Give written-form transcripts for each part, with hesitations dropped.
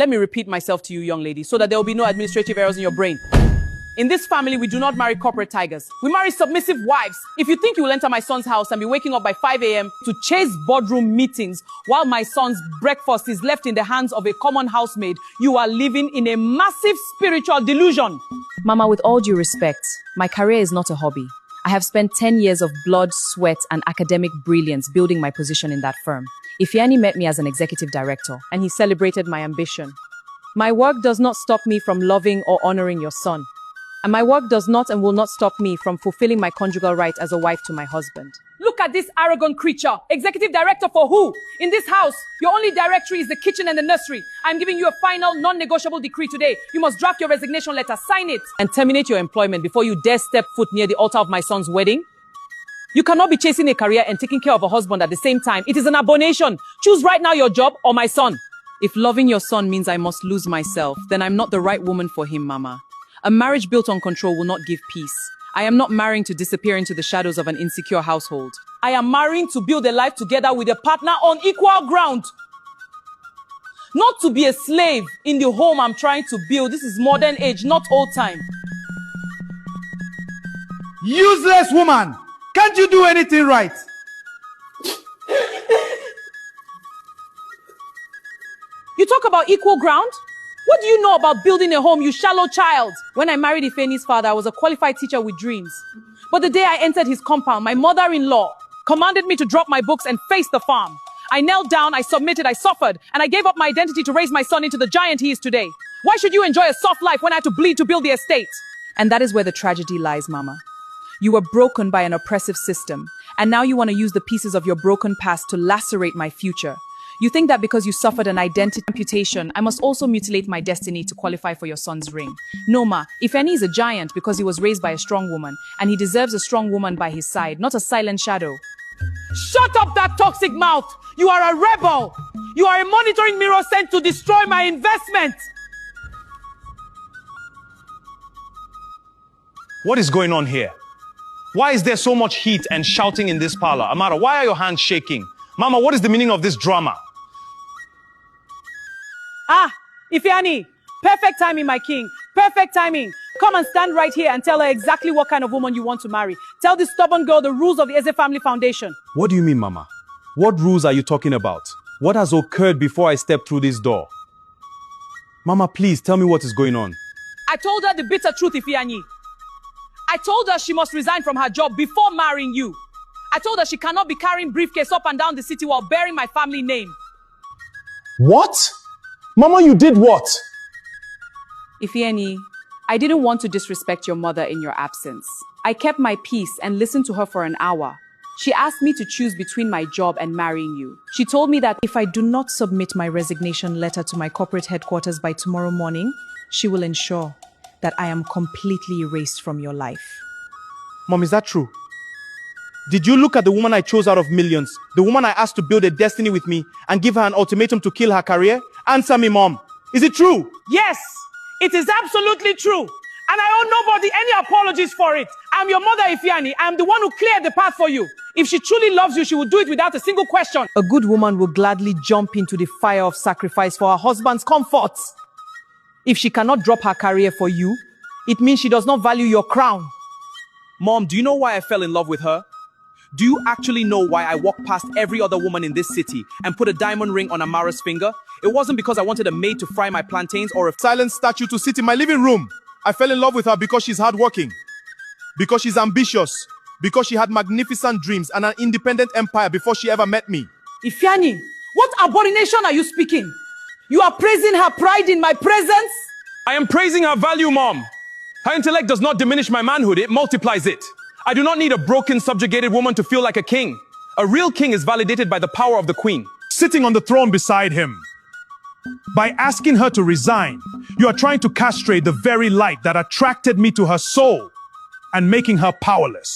Let me repeat myself to you, young lady, so that there will be no administrative errors in your brain. In this family, we do not marry corporate tigers. We marry submissive wives. If you think you will enter my son's house and be waking up by 5 a.m. to chase boardroom meetings while my son's breakfast is left in the hands of a common housemaid, you are living in a massive spiritual delusion. Mama, with all due respect, my career is not a hobby. I have spent 10 years of blood, sweat, and academic brilliance building my position in that firm. Ifeanyi met me as an executive director, and he celebrated my ambition. My work does not stop me from loving or honoring your son. And my work does not and will not stop me from fulfilling my conjugal right as a wife to my husband. Look at this arrogant creature. Executive director for who? In this house, your only directory is the kitchen and the nursery. I'm giving you a final, non-negotiable decree today. You must draft your resignation letter, sign it, and terminate your employment before you dare step foot near the altar of my son's wedding. You cannot be chasing a career and taking care of a husband at the same time. It is an abomination. Choose right now your job or my son. If loving your son means I must lose myself, then I'm not the right woman for him, Mama. A marriage built on control will not give peace. I am not marrying to disappear into the shadows of an insecure household. I am marrying to build a life together with a partner on equal ground. Not to be a slave in the home I'm trying to build. This is modern age, not old time. Useless woman! Can't you do anything right? You talk about equal ground? What do you know about building a home, you shallow child? When I married Ifeanyi's father, I was a qualified teacher with dreams. But the day I entered his compound, my mother-in-law commanded me to drop my books and face the farm. I knelt down, I submitted, I suffered, and I gave up my identity to raise my son into the giant he is today. Why should you enjoy a soft life when I had to bleed to build the estate? And that is where the tragedy lies, Mama. You were broken by an oppressive system, and now you want to use the pieces of your broken past to lacerate my future. You think that because you suffered an identity amputation, I must also mutilate my destiny to qualify for your son's ring. No, Ma, Ifeanyi is a giant because he was raised by a strong woman, and he deserves a strong woman by his side, not a silent shadow. Shut up that toxic mouth! You are a rebel! You are a monitoring mirror sent to destroy my investment! What is going on here? Why is there so much heat and shouting in this parlor? Amara, why are your hands shaking? Mama, what is the meaning of this drama? Ifeanyi, perfect timing, my king. Perfect timing. Come and stand right here and tell her exactly what kind of woman you want to marry. Tell this stubborn girl the rules of the Eze Family Foundation. What do you mean, Mama? What rules are you talking about? What has occurred before I step through this door? Mama, please tell me what is going on. I told her the bitter truth, Ifeanyi. I told her she must resign from her job before marrying you. I told her she cannot be carrying briefcase up and down the city while bearing my family name. What? Mama, you did what? Ifeanyi, I didn't want to disrespect your mother in your absence. I kept my peace and listened to her for an hour. She asked me to choose between my job and marrying you. She told me that if I do not submit my resignation letter to my corporate headquarters by tomorrow morning, she will ensure that I am completely erased from your life. Mom, is that true? Did you look at the woman I chose out of millions, the woman I asked to build a destiny with me and give her an ultimatum to kill her career? Answer me, Mom. Is it true? Yes, it is absolutely true. And I owe nobody any apologies for it. I'm your mother, Ifeanyi. I'm the one who cleared the path for you. If she truly loves you, she will do it without a single question. A good woman will gladly jump into the fire of sacrifice for her husband's comfort. If she cannot drop her career for you, it means she does not value your crown. Mom, do you know why I fell in love with her? Do you actually know why I walked past every other woman in this city and put a diamond ring on Amara's finger? It wasn't because I wanted a maid to fry my plantains or a silent statue to sit in my living room. I fell in love with her because she's hardworking, because she's ambitious, because she had magnificent dreams and an independent empire before she ever met me. Ifeanyi, what abomination are you speaking? You are praising her pride in my presence? I am praising her value, Mom. Her intellect does not diminish my manhood, it multiplies it. I do not need a broken, subjugated woman to feel like a king. A real king is validated by the power of the queen. Sitting on the throne beside him. By asking her to resign, you are trying to castrate the very light that attracted me to her soul and making her powerless.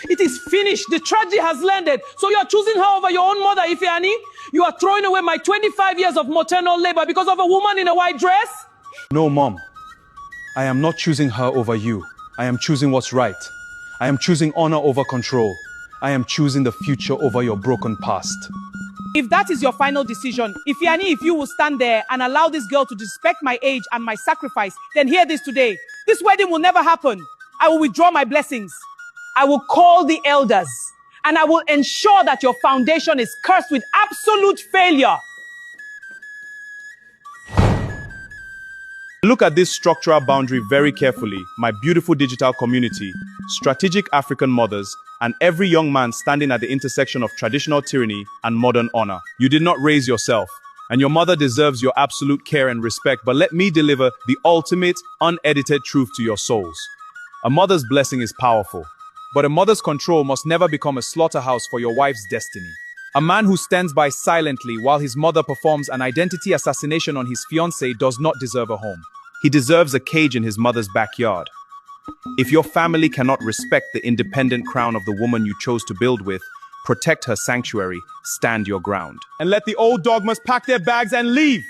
It is finished. The tragedy has landed. So you are choosing her over your own mother, Ifeanyi? You are throwing away my 25 years of maternal labor because of a woman in a white dress? No, Mom. I am not choosing her over you. I am choosing what's right. I am choosing honor over control. I am choosing the future over your broken past. If that is your final decision, if you will stand there and allow this girl to disrespect my age and my sacrifice, then hear this today. This wedding will never happen. I will withdraw my blessings. I will call the elders and I will ensure that your foundation is cursed with absolute failure. Look at this structural boundary very carefully, my beautiful digital community, strategic African mothers, and every young man standing at the intersection of traditional tyranny and modern honor. You did not raise yourself, and your mother deserves your absolute care and respect, but let me deliver the ultimate, unedited truth to your souls. A mother's blessing is powerful, but a mother's control must never become a slaughterhouse for your wife's destiny. A man who stands by silently while his mother performs an identity assassination on his fiancée does not deserve a home. He deserves a cage in his mother's backyard. If your family cannot respect the independent crown of the woman you chose to build with, protect her sanctuary, stand your ground. And let the old dogmas pack their bags and leave.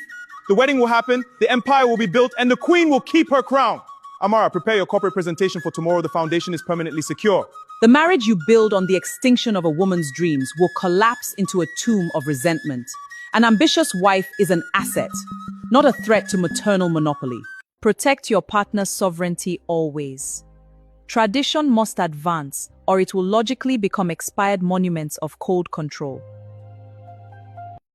The wedding will happen, the empire will be built, and the queen will keep her crown. Amara, prepare your corporate presentation for tomorrow. The foundation is permanently secure. The marriage you build on the extinction of a woman's dreams will collapse into a tomb of resentment. An ambitious wife is an asset, not a threat to maternal monopoly. Protect your partner's sovereignty always. Tradition must advance, or it will logically become expired monuments of cold control.